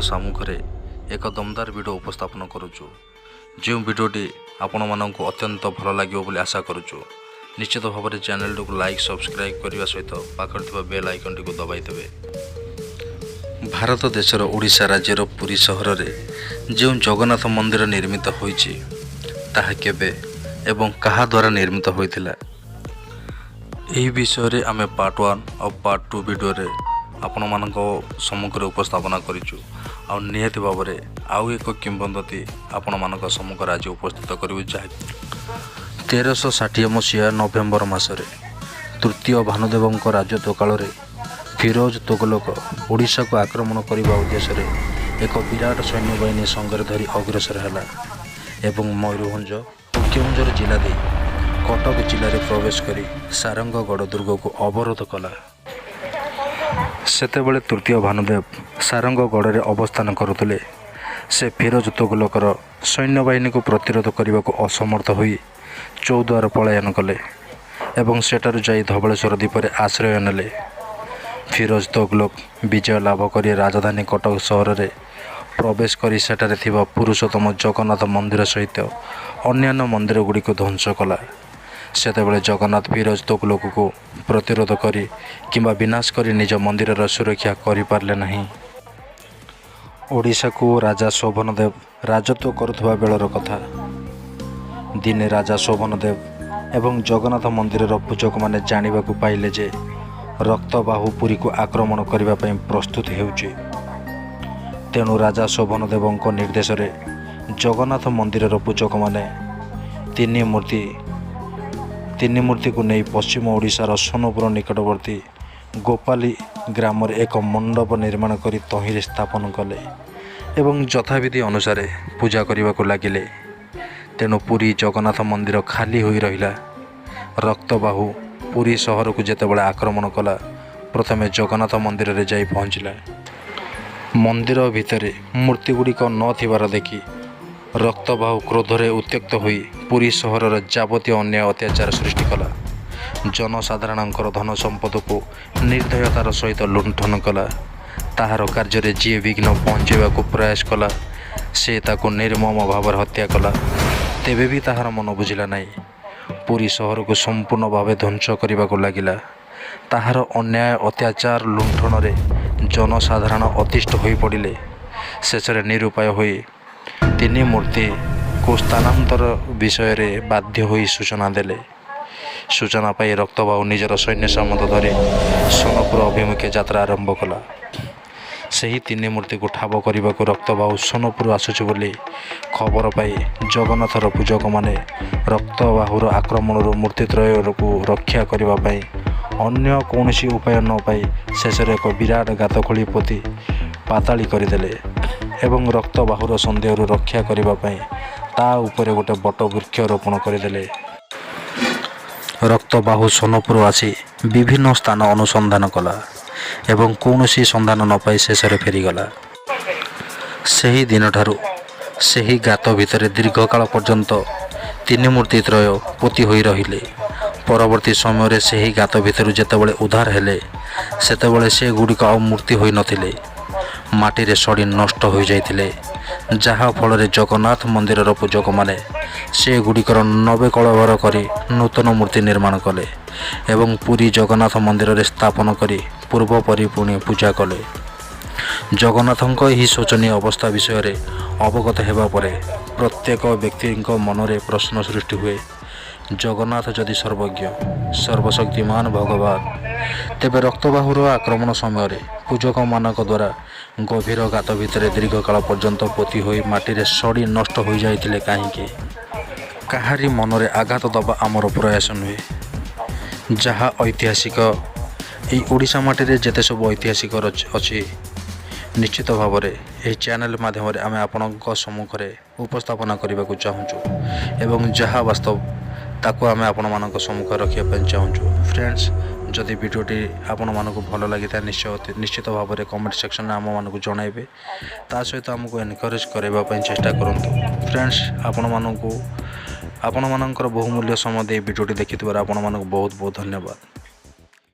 सम्मुखें एक दमदार वीडियो उपस्थापन करुचु। जो वीडियोटी आपण मानक अत्यंत भल लगे बोली आशा करुचु। निश्चित भाव में चैनल को लाइक सब्सक्राइब करने सहित पाखर थिबा बेल आइकन टी को दबाई देबे। भारत देशर ओडिशा राज्यर पुरी सहर में जो जगन्नाथ मंदिर निर्मित होइछि ताहा केबे एवं कहा द्वारा निर्मित होइथिला एही विषय रे आमे पार्ट 1 और पार्ट 2 वीडियो रे आपण मानक सम्मुखें उपस्थापना करिछु। आ निहति भाव में आउ एक किंवदंती आपण मानक सम्मुखें आज उपस्थित करिवु। 1360 मसीहा नवेम्बर मासरे तृतीय भानुदेवଙ୍କ राजत्व काल रे फिरोज तुगलक ओडिशा को आक्रमण करने उद्देश्य एक विराट सैन्यबाहिनी संगे धरी अग्रसर है एवं मयूरभंज और केउंझर जिला दे कटक जिले में प्रवेश कर सारंगगढ़ दुर्ग को अवरोध कला। सेतेबेले तृतीय भानुदेव सारंगगढ़ में अवस्थान करुले से फिरोज तुगलकर सैन्यबाहिनी को प्रतिरोध करने को असमर्थ हो चौद्वार पलायन कले एवं सेठारु जाई धवलेश्वर द्वीप आश्रय नेले। फिरोज तुगलक विजय लाभ कर राजधानी कटक सहर में प्रवेश कर सेठारे थिबा पुरुषोत्तम जगन्नाथ मंदिर सहित अन्यान्य मंदिर गुड़ी को ध्वंस कला। सेतेबेले जगन्नाथ फिरोज तुगलक को प्रतिरोध करी किंबा विनाश करी निज मंदिर सुरक्षा करि पारले नहीं। ओडिशा को राजा शोभनदेव राजत्व करुवा बेलर कथा। दिने राजा शोभनदेव एवं जगन्नाथ मंदिर पूजक माने जानिबा को पाइले जे रक्तबाहु पुरी को आक्रमण करने प्रस्तुत होउछि। तेणु राजा शोभनदेव निर्देश रे जगन्नाथ मंदिर पूजक माने तीन मूर्ति को नहीं पश्चिम ओडिशार सोनपुर निकटवर्ती गोपाली ग्राम एक मंडप निर्माण कर तहिरे स्थापन कले एवं यथाविधि अनुसार पूजा करने को लगिले। तेणु पुरी जगन्नाथ मंदिर खाली हो रहिला। रक्तबाहु पुरी सहर को जेतेबेले आक्रमण कला प्रथमे जगन्नाथ मंदिर रे जाई पहुँचला। मंदिर भितर मूर्ति गुड़िक नथिबार देखि रक्तबाहु क्रोधरे उत्त्यक्त होई पुरी सहरर जावतीय अन्याय अत्याचार सृष्टि कला। जनसाधारणଙ୍କର धन संपद को निर्दयतार सहित लुंठन कला। ताहार कार्य जी विघ्न पहुँचवा को प्रयास कला से ताको निर्मम भाव हत्या कला। तेबे भी ताहार मन बुझिला नहीं। पुरी सहर को संपूर्ण भाव ध्वंस करने को लगिला। ताहार अन्याय अत्याचार लुंठन रे जनसाधारण अतिष्ठ हो पड़े। शेष निरुपाय होई तीन मूर्ति को स्थानांतर विषय रे बाध्य होई सूचना देले। सूचना पाई रक्तबाहु निजर सैन्य सामंत धरी सोनपुर अभिमुखे यात्रा आरंभ कला। सही तीन मूर्ति को ठाब करने को रक्तबाहु सोनपुर आसुच बोली खबर पाई जगन्नाथर पूजक माने रक्तबाहुर आक्रमण मूर्तित्रय को रक्षा करने अन्य कौन उपाय न पाई शेष एक विराट गात खोली पोती पाताली करदेले एवं रक्तबाहुर सन्देह रक्षा करने ता उपरे गोटे बट वृक्ष रोपण करदेले। रक्तबाहु सोनपुर आसी विभिन्न स्थान अनुसंधान कला एवं कौनसी संधान न पाई शेष फेरीगला। सही दिन ठारू सही गात भितर दीर्घकाल पर्यंत तीन मूर्ति त्रय पोती होई रहिले। परवर्ती समय सही गात भितर जेतेबेले उद्धार हेले सेतेबेले से गुड़िक आ मूर्ति होई नथिले। माटी रे सड़ी नष्ट हो जाइथिले जहा फल जगन्नाथ मंदिर पूजक माने से गुड़िकर नवेकलवर करी नूतन मूर्ति निर्माण कले एवं पुरी जगन्नाथ मंदिर रे स्थापन करी पूर्व परि पुणी पूजा कले। जगन्नाथଙ୍କ ଏହି शोचनीय अवस्था विषय रे अवगत हेबा परे प्रत्येक व्यक्ति मनरे प्रश्न सृष्टि हुए। जगन्नाथ जदि सर्वज्ञ सर्वशक्तिमान भगवान तेबे रक्तबाहुर आक्रमण समय पूजक मानक द्वारा गभीर गात भितर दीर्घकाल पर्यंत पोती होई माटी रे सड़ी नष्ट हो जाइथिले काहींकि। काहारी मनरे आघात दबा आमर प्रयास नुहे। जहा ऐतिहासिक এই ओडिशा माटी रे जेते सब ऐतिहासिक अच्छी निश्चित भाव में यह चैनल माध्यम आम आपणों सम्मुखें उपस्थापना करने को चाहूँ एवं जहाँ वास्तव ताको आम आपण मान सम्मुख रखापी चाहूँ। फ्रेंड्स जदि वीडियोटी आपण मानक भल लगी निश्चित भाव में कमेंट सेक्शन में आम मानक जनइबे ता सहित आमको एनकरेज करने चेष्टा करूँ। फ्रेंड्स आपण मानकर बहुमूल्य समय वीडियोटी देखि आपण मानक बहुत बहुत धन्यवाद।